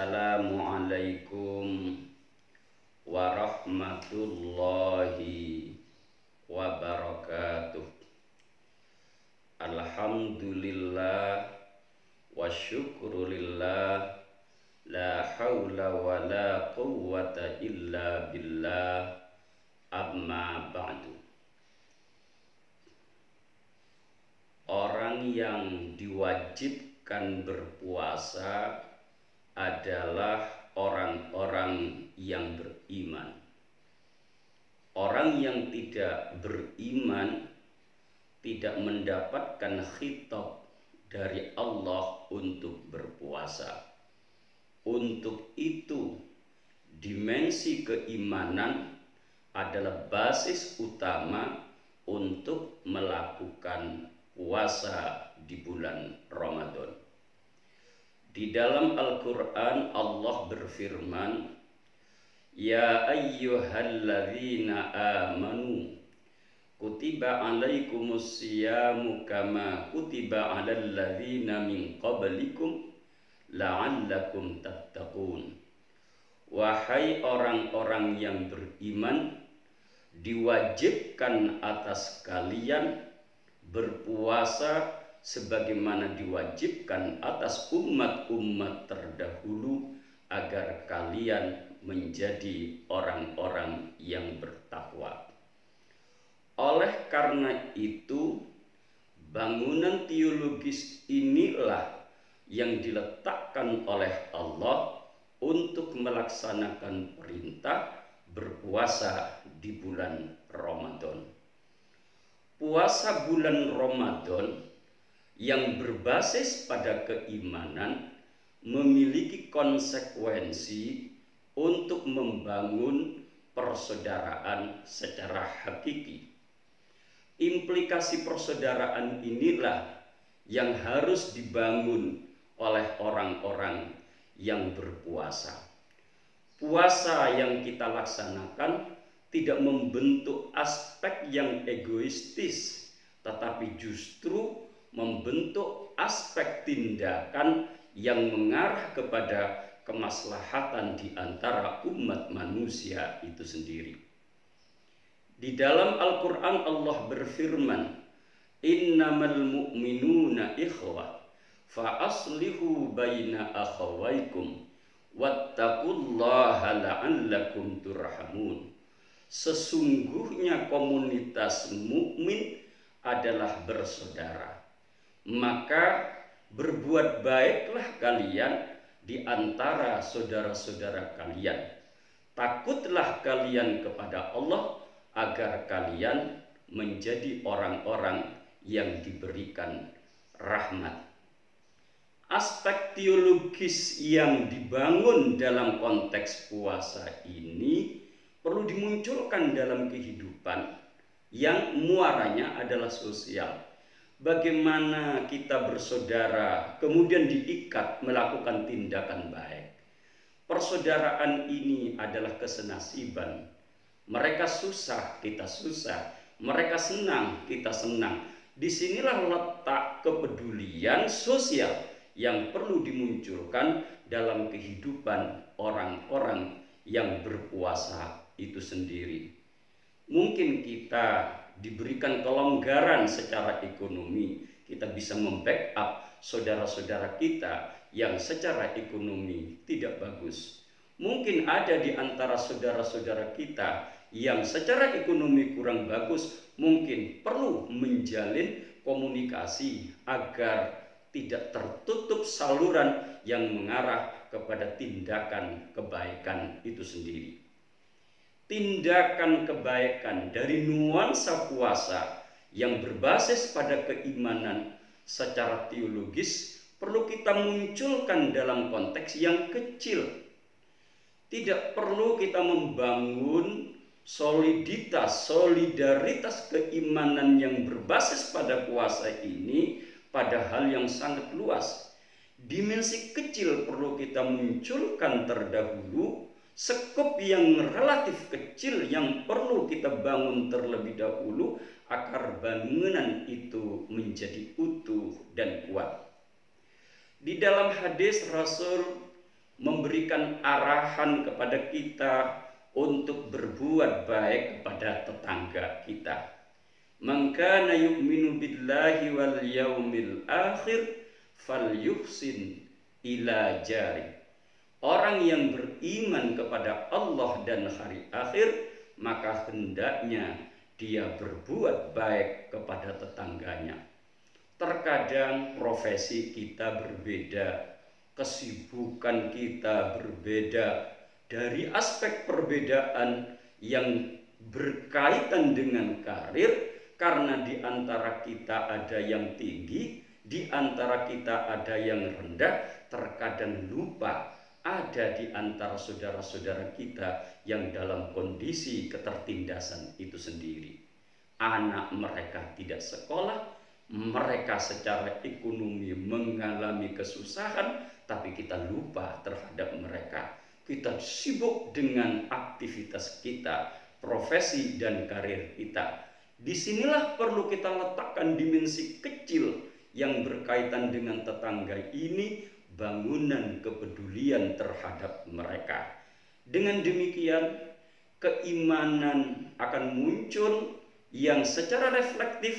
Assalamualaikum warahmatullahi wabarakatuh. Alhamdulillah wa syukrulillah, la hawla wa la quwwata illa billah, amma ba'du. Orang yang diwajibkan berpuasa adalah orang-orang yang beriman. Orang yang tidak beriman tidak mendapatkan khitab dari Allah untuk berpuasa. Untuk itu, dimensi keimanan adalah basis utama untuk melakukan puasa di bulan Ramadan. Di dalam Al-Quran Allah berfirman, Ya ayyuhalladzina amanu kutiba alaikumus siyamu kama kutiba alal ladzina min qablikum la'allakum tattaqun. Wahai orang-orang yang beriman, diwajibkan atas kalian berpuasa sebagaimana diwajibkan atas umat-umat terdahulu agar kalian menjadi orang-orang yang bertakwa. Oleh karena itu, bangunan teologis inilah yang diletakkan oleh Allah untuk melaksanakan perintah berpuasa di bulan Ramadan. Puasa bulan Ramadan yang berbasis pada keimanan memiliki konsekuensi untuk membangun persaudaraan secara hakiki. Implikasi persaudaraan inilah yang harus dibangun oleh orang-orang yang berpuasa. Puasa yang kita laksanakan tidak membentuk aspek yang egoistis, tetapi justru membentuk aspek tindakan yang mengarah kepada kemaslahatan di antara umat manusia itu sendiri. Di dalam Al-Quran Allah berfirman, Innamal mu'minuna ikhwah fa aslihu baina akhawaikum wattaqullaha la'allakum turhamun. Sesungguhnya komunitas mukmin adalah bersaudara. Maka berbuat baiklah kalian di antara saudara-saudara kalian. Takutlah kalian kepada Allah agar kalian menjadi orang-orang yang diberikan rahmat. Aspek teologis yang dibangun dalam konteks puasa ini perlu dimunculkan dalam kehidupan yang muaranya adalah sosial. Bagaimana kita bersaudara kemudian diikat melakukan tindakan baik. Persaudaraan ini adalah kesenasiban. Mereka susah, kita susah. Mereka senang, kita senang. Disinilah letak kepedulian sosial yang perlu dimunculkan dalam kehidupan orang-orang yang berpuasa itu sendiri. Mungkin kita diberikan kelonggaran secara ekonomi, kita bisa membackup saudara-saudara kita yang secara ekonomi tidak bagus. Mungkin ada di antara saudara-saudara kita yang secara ekonomi kurang bagus, mungkin perlu menjalin komunikasi agar tidak tertutup saluran yang mengarah kepada tindakan kebaikan itu sendiri. Tindakan kebaikan dari nuansa puasa yang berbasis pada keimanan secara teologis perlu kita munculkan dalam konteks yang kecil. Tidak perlu kita membangun solidaritas keimanan yang berbasis pada puasa ini pada hal yang sangat luas. Dimensi kecil perlu kita munculkan terdahulu, skop yang relatif kecil yang perlu kita bangun terlebih dahulu agar bangunan itu menjadi utuh dan kuat. Di dalam hadis Rasul memberikan arahan kepada kita untuk berbuat baik kepada tetangga kita. Man kana yu'minu billahi wal yaumil akhir falyuhsin ila jari. Orang yang beriman kepada Allah dan hari akhir, maka hendaknya dia berbuat baik kepada tetangganya. Terkadang profesi kita berbeda, kesibukan kita berbeda. Dari aspek perbedaan yang berkaitan dengan karir, karena di antara kita ada yang tinggi, di antara kita ada yang rendah, terkadang lupa ada di antara saudara-saudara kita yang dalam kondisi ketertindasan itu sendiri. Anak mereka tidak sekolah, mereka secara ekonomi mengalami kesusahan, tapi kita lupa terhadap mereka. Kita sibuk dengan aktivitas kita, profesi dan karir kita. Disinilah perlu kita letakkan dimensi kecil yang berkaitan dengan tetangga ini, bangunan kepedulian terhadap mereka. Dengan demikian, keimanan akan muncul yang secara reflektif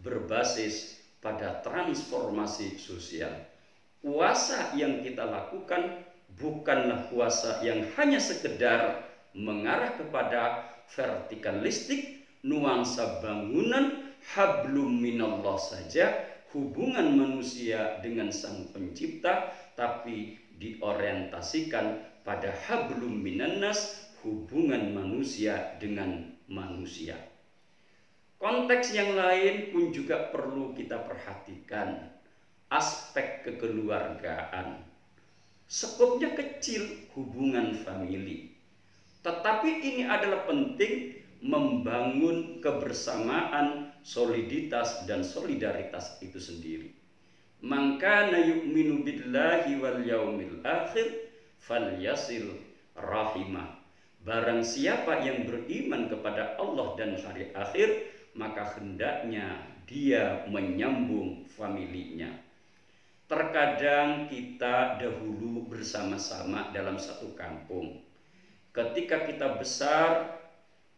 berbasis pada transformasi sosial. Puasa yang kita lakukan bukanlah puasa yang hanya sekedar mengarah kepada vertikalistik, nuansa bangunan, hablum minallah saja, hubungan manusia dengan sang pencipta, tapi diorientasikan pada hablum minannas, hubungan manusia dengan manusia. Konteks yang lain pun juga perlu kita perhatikan, aspek kekeluargaan. Skopnya kecil, hubungan famili. Tetapi ini adalah penting membangun kebersamaan, soliditas dan solidaritas itu sendiri. Man kana yu'minu billahi wal yaumil akhir falyasil rahimah. Barang siapa yang beriman kepada Allah dan hari akhir, maka hendaknya dia menyambung familinya. Terkadang kita dahulu bersama-sama dalam satu kampung. Ketika kita besar,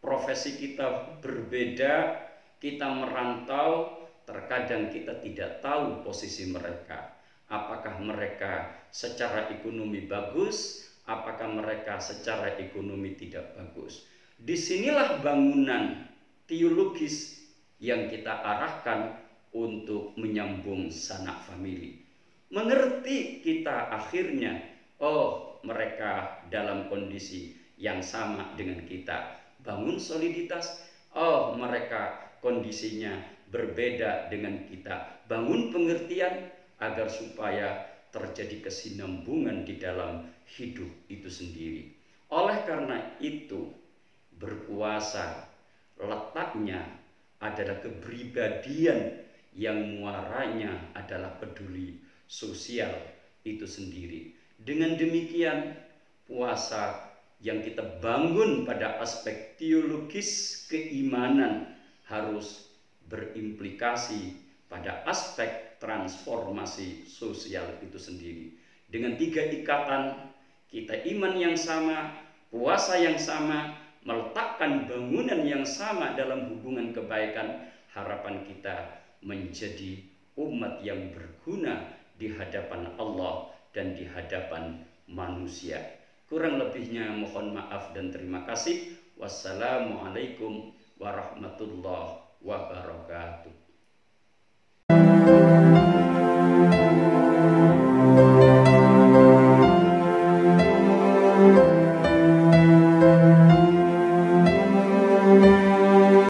profesi kita berbeda, kita merantau, terkadang kita tidak tahu posisi mereka. Apakah mereka secara ekonomi bagus, apakah mereka secara ekonomi tidak bagus. Disinilah bangunan teologis yang kita arahkan untuk menyambung sanak famili. Mengerti kita akhirnya, oh mereka dalam kondisi yang sama dengan kita. Bangun soliditas, oh mereka kondisinya berbeda dengan kita. Bangun pengertian agar supaya terjadi kesinambungan di dalam hidup itu sendiri. Oleh karena itu, berpuasa letaknya adalah kepribadian yang muaranya adalah peduli sosial itu sendiri. Dengan demikian, puasa yang kita bangun pada aspek teologis keimanan harus berimplikasi pada aspek transformasi sosial itu sendiri. Dengan 3 ikatan, kita iman yang sama, puasa yang sama, meletakkan bangunan yang sama dalam hubungan kebaikan, harapan kita menjadi umat yang berguna di hadapan Allah dan di hadapan manusia. Kurang lebihnya mohon maaf dan terima kasih. Wassalamualaikum warahmatullahi wabarakatuh.